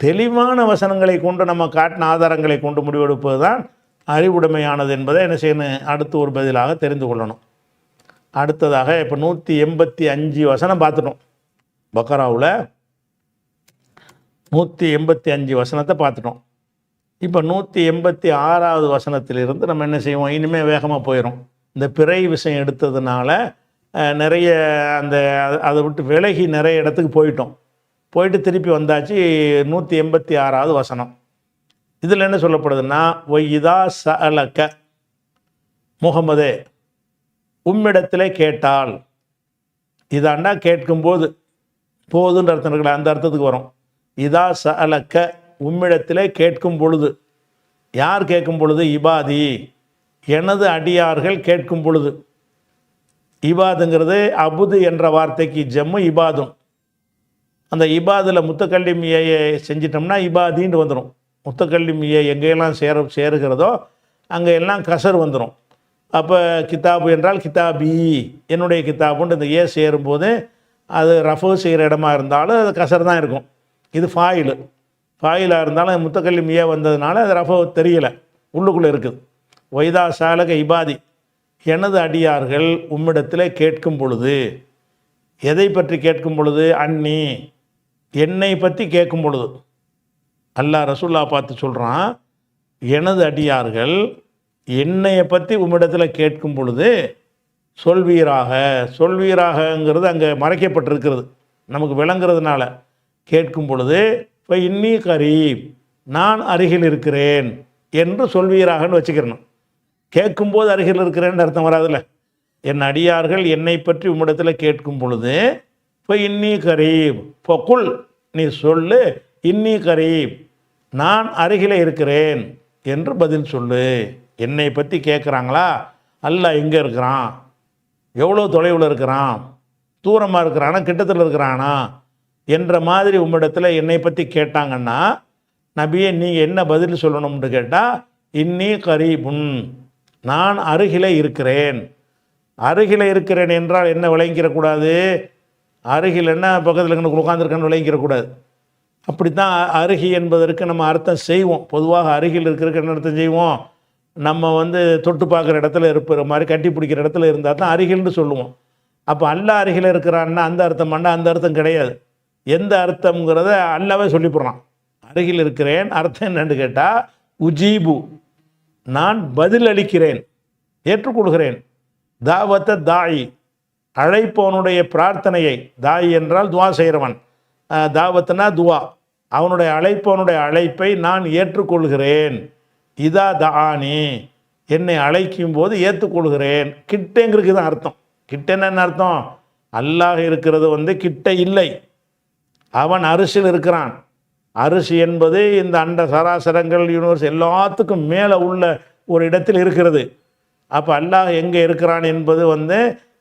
தெளிவான வசனங்களை கொண்டு நம்ம காட்டின ஆதாரங்களை கொண்டு முடிவெடுப்பது தான் அறிவுடைமையானது என்பதை என்ன செய்யணும், அடுத்து ஒரு பதிலாக தெரிந்து கொள்ளணும். அடுத்ததாக இப்போ 185 வசனம் பார்த்துட்டோம். பக்கராவில் 185 வசனத்தை பார்த்துட்டோம். இப்போ 186வது வசனத்திலிருந்து நம்ம என்ன செய்வோம், இனிமேல் வேகமாக போயிடும். இந்த பிறை விஷயம் எடுத்ததுனால நிறைய அதை விட்டு விலகி நிறைய இடத்துக்கு போயிட்டு திருப்பி வந்தாச்சு. 186வது வசனம். இதில் என்ன சொல்லப்படுதுன்னா, ஒய்தா சஅலக முகமதே, உம்மிடத்திலே கேட்டால், இதாண்டா கேட்கும்போது, போதுன்ற அர்த்தம் இருக்கல, அந்த அர்த்தத்துக்கு வரும். இதா சஅலக்க, உம்மிடத்திலே கேட்கும் பொழுது. யார் கேட்கும் பொழுது? இபாதி, எனது அடியார்கள் கேட்கும் பொழுது. இபாதுங்கிறது அபுது என்ற வார்த்தைக்கு ஜம்மு இபாதும். அந்த இபாதில் முத்தக்கல்லிமியை செஞ்சிட்டோம்னா இபாதின்னு வந்துடும். முத்தக்கல்லிமியை எங்கெல்லாம் சேருகிறதோ அங்கே எல்லாம் கசர் வந்துடும். அப்போ கிதாபு என்றால் கிதாபி, என்னுடைய கிதாபுன்னு இந்த ஏ சேரும்போது அது ரஃபு செய்கிற இடமா இருந்தாலும் அது கசர் தான் இருக்கும். இது ஃபாயிலாக இருந்தாலும் முத்தக்கல்லிமியே வந்ததுனால அது ரஃபு தெரியலை, உள்ளுக்குள்ளே இருக்குது. வைதா சாலக இபாதி, எனது அடியார்கள் உம்மிடத்தில் கேட்கும் பொழுது. எதை பற்றி கேட்கும் பொழுது? அன்னி, என்னை பற்றி கேட்கும் பொழுது. அல்லாஹ் ரசூல்லா பார்த்து சொல்கிறான், எனது அடியார்கள் என்னையை பற்றி உம்மிடத்தில் கேட்கும் பொழுது சொல்வீராகங்கிறது அங்கே மறைக்கப்பட்டிருக்கிறது, நமக்கு விளங்குறதுனால. கேட்கும் பொழுது இப்போ இன்னி கரீப், நான் அருகில் இருக்கிறேன் என்று சொல்வீராகன்னு வச்சுக்கிறணும். கேட்கும்போது அருகில் இருக்கிறேன்னு அர்த்தம் வராதுல்ல. என் அடியார்கள் என்னை பற்றி உம்மிடத்தில் கேட்கும் பொழுது இப்போ இன்னி கரீப், இப்போ குல், நீ சொல்லு, இன்னி கரீப், நான் அருகில் இருக்கிறேன் என்று பதில் சொல்லு. என்னை பற்றி கேட்குறாங்களா, அல்லாஹ் எங்கே இருக்கிறான், எவ்வளோ தொலைவில் இருக்கிறான், தூரமாக இருக்கிறானா கிட்டத்தில் இருக்கிறானா என்ற மாதிரி உம்மிடத்தில் என்னை பற்றி கேட்டாங்கன்னா, நபியே நீங்கள் என்ன பதில் சொல்லணும்னு கேட்டால், இன்னி கரீபுன், நான் அருகில் இருக்கிறேன். அருகில் இருக்கிறேன் என்றால் என்ன விளங்கிக்கிறக்கூடாது, அருகில் என்ன பக்கத்தில் எனக்கு உட்காந்துருக்கேன்னு விளங்கிக்கிறக்கூடாது. அப்படி தான் அருகி என்பதற்கு நம்ம அர்த்தம் செய்வோம். பொதுவாக அருகில் இருக்கிறதுக்கு என்ன அர்த்தம் செய்வோம், நம்ம தொட்டு பார்க்குற இடத்துல இருக்கிற மாதிரி, கட்டி பிடிக்கிற இடத்துல இருந்தால் தான் அருகில்னு சொல்லுவோம். அப்போ அல்லாஹ் அருகில் இருக்கிறான்னா அந்த அர்த்தம் பண்ணால் அந்த அர்த்தம் கிடையாது. எந்த அர்த்தங்கிறத அல்லாவே சொல்லிவிடுறான். அருகில் இருக்கிறேன் அர்த்தம் என்னன்னு கேட்டால், உஜீபு, நான் பதில் அளிக்கிறேன், ஏற்றுக்கொள்கிறேன். தாவத்த தாயி, அழைப்பவனுடைய பிரார்த்தனையை, தாயி என்றால் துவா செய்கிறவன், தாவத்துனா துவா, அவனுடைய அழைப்பவனுடைய அழைப்பை நான் ஏற்றுக்கொள்கிறேன். இதா தானி, என்னை அழைக்கும் போது ஏற்றுக்கொள்கிறேன். கிட்டேங்கிறதுக்கு தான் அர்த்தம். கிட்டேன்னு என்ன அர்த்தம், அல்லாஹ் இருக்கிறது கிட்ட இல்லை, அவன் அரிசில் இருக்கிறான். அரிசி என்பது இந்த அண்ட சராசரங்கள் யூனிவர்ஸ் எல்லாத்துக்கும் மேலே உள்ள ஒரு இடத்தில் இருக்கிறது. அப்போ அல்லாஹ் எங்கே இருக்கிறான் என்பது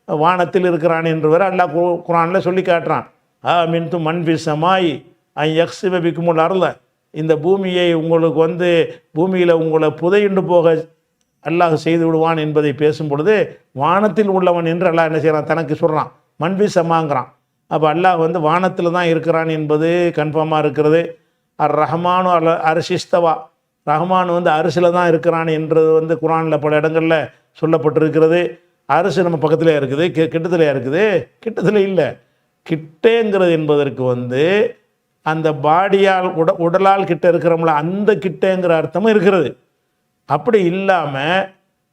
வானத்தில் இருக்கிறான் என்று வரை அல்லாஹ் குர்ஆனில் சொல்லி காட்டுறான். மின்து மண்பி சமாய் யக்ஸிபிக்குமுல் அருள, இந்த பூமியை உங்களுக்கு வந்து பூமியில் உங்களை புதையுண்டு போக அல்லாஹ் செய்து விடுவான் என்பதை பேசும் பொழுது வானத்தில் உள்ளவன் என்று அல்லாஹ் என்ன செய்கிறான், தனக்கு சொல்கிறான், மண்பி சமாங்கிறான். அப்போ அல்லாஹ் வந்து வானத்தில் தான் இருக்கிறான் என்பது கன்ஃபார்மாக இருக்கிறது. ரஹ்மானு அரிசிஸ்தவா, ரஹ்மான் வந்து அரிசில் தான் இருக்கிறான் என்றது வந்து குரானில் பல இடங்களில் சொல்லப்பட்டிருக்கிறது. அரிசி நம்ம பக்கத்திலே இருக்குது, கிட்டத்திலே இருக்குது, கிட்டத்தில் இல்லை. கிட்டேங்கிறது என்பதற்கு வந்து அந்த பாடியால் உடலால் கிட்ட இருக்கிறோம்ல, அந்த கிட்டேங்கிற அர்த்தமும் இருக்கிறது. அப்படி இல்லாமல்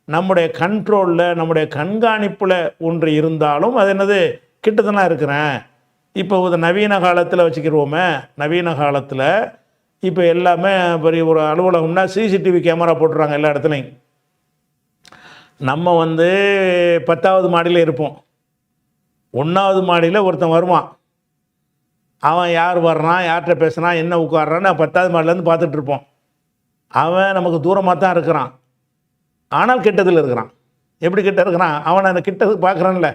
நம்முடைய கண்ட்ரோலில், நம்முடைய கண்காணிப்பில் ஒன்று இருந்தாலும் அது என்னது, கிட்டத்தனா இருக்கிறேன். இப்போ ஒரு நவீன காலத்தில் வச்சுக்கிடுவோமே, நவீன காலத்தில் இப்போ எல்லாமே பெரிய ஒரு அலுவலகம்னா சிசிடிவி கேமரா போட்டுறாங்க எல்லா இடத்துலையும். நம்ம வந்து 10வது மாடியில் இருப்போம், 1வது மாடியில் ஒருத்தன் வருவான், அவன் யார் வர்றான், யார்கிட்ட பேசுகிறான், என்ன உட்கார்றான்னு 10வது மாடிலேருந்து பார்த்துட்டு இருப்போம். அவன் நமக்கு தூரமாக தான் இருக்கிறான், ஆனால் கிட்டத்தில் இருக்கிறான். எப்படி கிட்ட இருக்கிறான், அவனை அந்த கிட்டத்துக்கு பார்க்குறான்ல,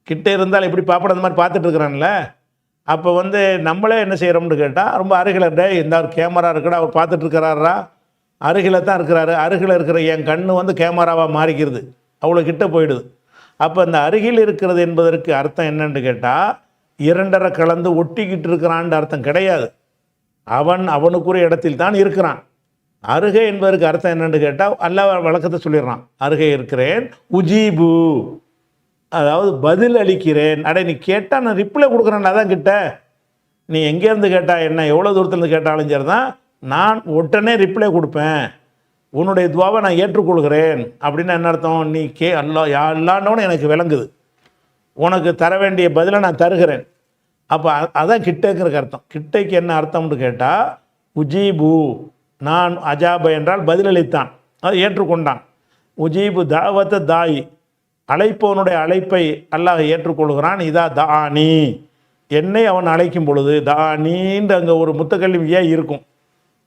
கிட்டே இருந்தால் எப்படி பார்ப்பட அந்த மாதிரி பார்த்துட்டு இருக்கிறான்ல. அப்போ வந்து நம்மளே என்ன செய்கிறோம்னு கேட்டால், ரொம்ப அருகில் இந்த ஒரு கேமரா இருக்குடா, அவர் பார்த்துட்ருக்கிறாரா, அருகில் தான் இருக்கிறாரு, அருகில் இருக்கிற என் கண்ணு வந்து கேமராவாக மாறிக்கிறது, அவ்வளோ கிட்ட போயிடுது. அப்போ இந்த அருகில் இருக்கிறது என்பதற்கு அர்த்தம் என்னன்னு கேட்டால், இரண்டரை கலந்து ஒட்டிக்கிட்டு இருக்கிறான்னு அர்த்தம் கிடையாது. அவனுக்குரிய இடத்தில் தான் இருக்கிறான். அருகே என்பதற்கு அர்த்தம் என்னென்னு கேட்டால், அல்லாஹ் வழக்கத்தை சொல்லிடுறான், அருகே இருக்கிறேன், உஜீபு, அதாவது பதில் அளிக்கிறேன். அடே நீ கேட்டால் நான் ரிப்ளை கொடுக்குறேன், அதான் கிட்ட. நீ எங்கேருந்து கேட்டால் என்ன, எவ்வளோ தூரத்துலேருந்து கேட்டாலும் சரி தான், நான் உடனே ரிப்ளை கொடுப்பேன், உன்னுடைய துவாவை நான் ஏற்றுக்கொள்கிறேன். அப்படின்னு என்ன அர்த்தம், நீ அல்லாண்டவனு எனக்கு விளங்குது, உனக்கு தர வேண்டிய பதிலை நான் தருகிறேன். அப்போ அதான் கிட்டேங்கிற அர்த்தம். கிட்டைக்கு என்ன அர்த்தம்னு கேட்டால், உஜீபு, நான் அஜாப என்றால் பதிலளித்தான், அதை ஏற்றுக்கொண்டான். உஜீபு தாவத்த தாயி, அழைப்பவனுடைய அழைப்பை அல்லாஹ் ஏற்றுக்கொள்கிறான். இதா தானி, என்னை அவன் அழைக்கும் பொழுது, தானின்ற அங்கே ஒரு முத்தக்கல்வி ஏ இருக்கும்,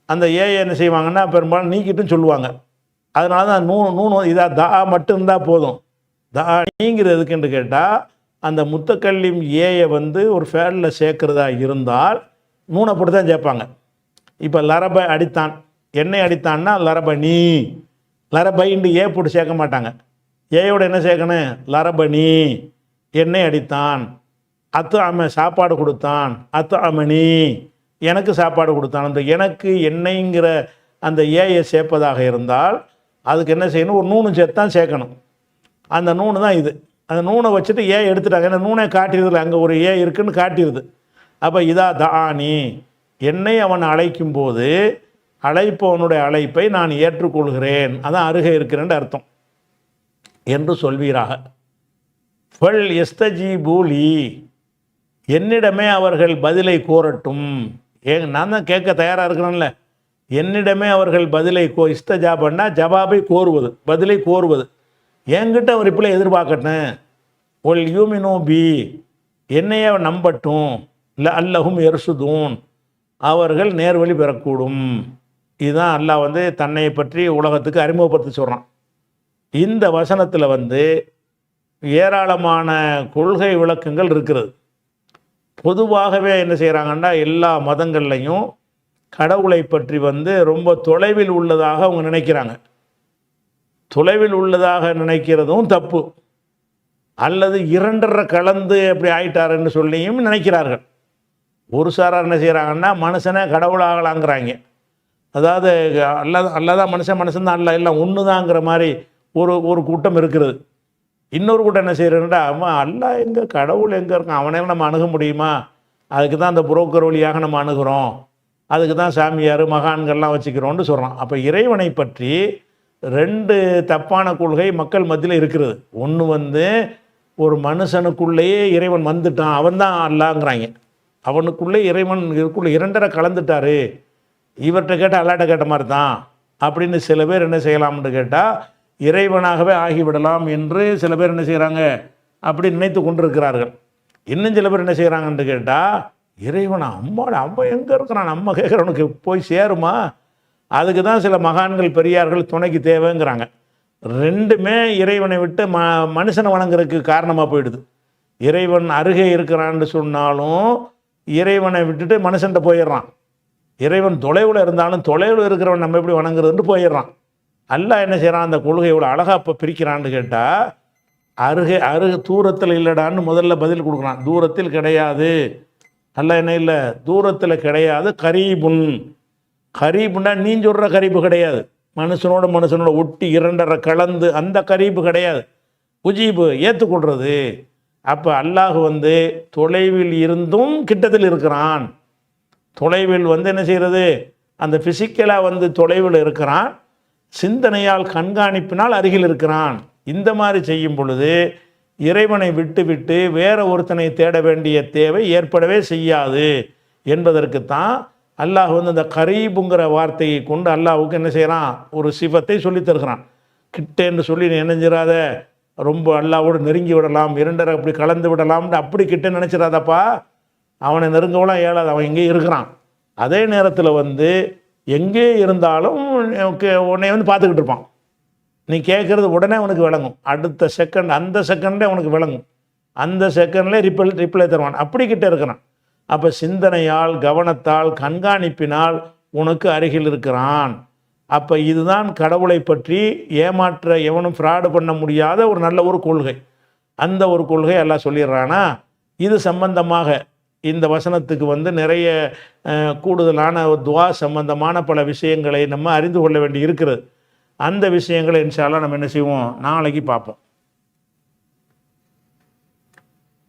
அந்த ஏயை என்ன செய்வாங்கன்னா பெரும்பாலும் நீக்கிட்டுன்னு சொல்லுவாங்க. அதனால தான் நூணு இதா தா மட்டும் இருந்தால் போதும். தானிங்கிறதுக்குன்னு கேட்டால், அந்த முத்தக்கல்லிம் ஏயை வந்து ஒரு ஃபேனில் சேர்க்குறதா இருந்தால் நூனை போட்டு தான் சேர்ப்பாங்க. இப்போ லரபை அடித்தான், என்னை அடித்தான்னா லரபனி, லரபைண்டு ஏ போட்டு சேர்க்க மாட்டாங்க. ஏயோட என்ன சேர்க்கணும், லரபனி, என்னை அடித்தான். அத்து அம, சாப்பாடு கொடுத்தான். அத்து அமனி, எனக்கு சாப்பாடு கொடுத்தான். அந்த எனக்கு என்னைங்கிற அந்த ஏயை சேர்ப்பதாக இருந்தால் அதுக்கு என்ன செய்யணும், ஒரு நூனு சேர்த்தான் சேர்க்கணும். அந்த நூனு தான் இது. அந்த நூனை வச்சுட்டு ஏ எடுத்துட்டாங்க, ஏன்னா நூனை காட்டிடுதில்ல, அங்கே ஒரு ஏ இருக்குன்னு காட்டிடுது. அப்போ இதா தானி, என்னை அவன் அழைக்கும் போது அழைப்பவனுடைய அழைப்பை நான் ஏற்றுக்கொள்கிறேன், அதான் அருகே இருக்கிறேன்னு அர்த்தம் என்று சொல்வீராக. ஃபல் எஸ்தஜீபூலி, என்னிடமே அவர்கள் பதிலை கோரட்டும். நான் தான் கேட்க தயாராக இருக்கிறேன்ல, என்னிடமே அவர்கள் பதிலை இஸ்தஜாபன்னா ஜவாபை கோருவது, பதிலை கோருவது. என்கிட்ட அவர் இப்படி எதிர்பார்க்கட்டும். ஒல் யூமினோ பி, என்னையே நம்பட்டும். இல்லை அல்லஹும் எர்சுதூன், அவர்கள் நேர்வழி பெறக்கூடும். இதுதான் அல்லாஹ் வந்து தன்னை பற்றி உலகத்துக்கு அறிமுகப்படுத்தி சொல்கிறான். இந்த வசனத்தில் வந்து ஏராளமான கொள்கை விளக்கங்கள் இருக்கிறது. பொதுவாகவே என்ன செய்கிறாங்கன்னா, எல்லா மதங்கள்லையும் கடவுளை பற்றி வந்து ரொம்ப தொலைவில் உள்ளதாக அவங்க நினைக்கிறாங்க. தொலைவில் உள்ளதாக நினைக்கிறதும் தப்பு, அல்லது இரண்டரை கலந்து அப்படி ஆயிட்டாருன்னு சொல்லியும் நினைக்கிறார்கள். ஒரு சாரார் என்ன செய்கிறாங்கன்னா, மனுஷனே கடவுளாகலாங்கிறாங்க. அதாவது அல்லதான் மனுஷன் தான் அல்ல, எல்லாம் ஒன்று தாங்கிற மாதிரி ஒரு கூட்டம் இருக்கிறது. இன்னொரு கூட்டம் என்ன செய்கிறேன்டா, அவன் அல்ல எங்கே, கடவுள் எங்கே இருக்கான், அவனையெல்லாம் நம்ம அணுக முடியுமா, அதுக்கு தான் அந்த புரோக்கர் வழியாக நம்ம அணுகிறோம், அதுக்கு தான் சாமியார் மகான்கள்லாம் வச்சுக்கிறோன்னு சொல்கிறான். அப்போ இறைவனை பற்றி ரெண்டு தப்பான கொள்கை மக்கள் மத்தியில் இருக்கிறது. ஒன்று வந்து ஒரு மனுஷனுக்குள்ளேயே இறைவன் வந்துட்டான், அவன் தான் அல்லாங்கிறாங்க. அவனுக்குள்ளே இறைவன் இதுக்குள்ளே இரண்டரை கலந்துட்டாரு, இவர்கிட்ட கேட்டால் அல்லாட்ட கேட்ட மாதிரி தான் அப்படின்னு சில பேர் என்ன செய்யலாம்னு கேட்டால் இறைவனாகவே ஆகிவிடலாம் என்று சில பேர் என்ன செய்கிறாங்க, அப்படி நினைத்து கொண்டிருக்கிறார்கள். இன்னும் சில பேர் என்ன செய்கிறாங்கன்னு கேட்டால், இறைவனா அம்மா எங்கே இருக்கிறான், நம்ம கேட்குறவனுக்கு போய் சேருமா, அதுக்கு தான் சில மகான்கள் பெரியார்கள் துணைக்கு தேவைங்கிறாங்க. ரெண்டுமே இறைவனை விட்டு மனுஷனை வணங்குறதுக்கு காரணமாக போயிடுது. இறைவன் அருகே இருக்கிறான்னு சொன்னாலும் இறைவனை விட்டுட்டு மனுஷன்ட்ட போயிடுறான். இறைவன் தொலைவில் இருந்தாலும் தொலைவில் இருக்கிறவன் நம்ம எப்படி வணங்குறதுன்னு போயிடுறான். அல்லாஹ் என்ன செய்கிறான், அந்த கொள்கை எவ்வளோ அழகாக இப்போ பிரிக்கிறான்னு கேட்டால், அருகே தூரத்தில் இல்லைடான்னு முதல்ல பதில் கொடுக்குறான். தூரத்தில் கிடையாது. அல்லாஹ் என்ன இல்லை, தூரத்தில் கிடையாது. கரீபுன்னா நீ சொல்கிற கரீபு கிடையாது. மனுஷனோட ஒட்டி இரண்டரை கலந்து அந்த கரீபு கிடையாது. உஜீபு ஏற்றுக்கொள்வது. அப்போ அல்லாஹ் வந்து தொலைவில் இருந்தும் கிட்டத்தில் இருக்கிறான். தொலைவில் வந்து என்ன செய்கிறது, அந்த ஃபிசிக்கலாக வந்து தொலைவில் இருக்கிறான். சிந்தனையால் கண்காணிப்பினால் அருகில் இருக்கிறான். இந்த மாதிரி செய்யும் பொழுது இறைவனை விட்டு வேற ஒருத்தனை தேட வேண்டிய தேவை ஏற்படவே செய்யாது என்பதற்குத்தான் அல்லாஹ் வந்து அந்த கரீபுங்கிற வார்த்தையை கொண்டு அல்லாஹுக்கு என்ன செய்கிறான், ஒரு சிவத்தை சொல்லி தருகிறான். கிட்டேன்னு சொல்லி நீ நினைஞ்சிடாத, ரொம்ப அல்லாவோடு நெருங்கி விடலாம், இரண்டரை அப்படி கலந்து விடலாம்னு அப்படி கிட்ட நினச்சிடாதப்பா. அவனை நெருங்கவெல்லாம் இயலாது, அவன் எங்கே இருக்கிறான். அதே நேரத்தில் வந்து எங்கே இருந்தாலும் உன்னை வந்து பார்த்துக்கிட்டு இருப்பான். நீ கேட்குறது உடனே உனக்கு விளங்கும். அடுத்த செகண்ட், அந்த செகண்டே உனக்கு விளங்கும். அந்த செகண்ட்லேயே ரிப்ளை தருவான். அப்படி கிட்ட இருக்கிறான். அப்போ சிந்தனையால், கவனத்தால், கண்காணிப்பினால் உனக்கு அருகில் இருக்கிறான். அப்போ இதுதான் கடவுளை பற்றி ஏமாற்ற எவனும் ஃப்ராடு பண்ண முடியாத ஒரு நல்ல ஒரு கொள்கை. அந்த ஒரு கொள்கை எல்லாம் சொல்லிடுறானா. இது சம்பந்தமாக இந்த வசனத்துக்கு வந்து நிறைய கூடுதலான துவா சம்பந்தமான பல விஷயங்களை நம்ம அறிந்து கொள்ள வேண்டி இருக்கிறது. அந்த விஷயங்களை இன்ஷா அல்லாஹ் நம்ம என்ன செய்வோம், நாளைக்கு பார்ப்போம்.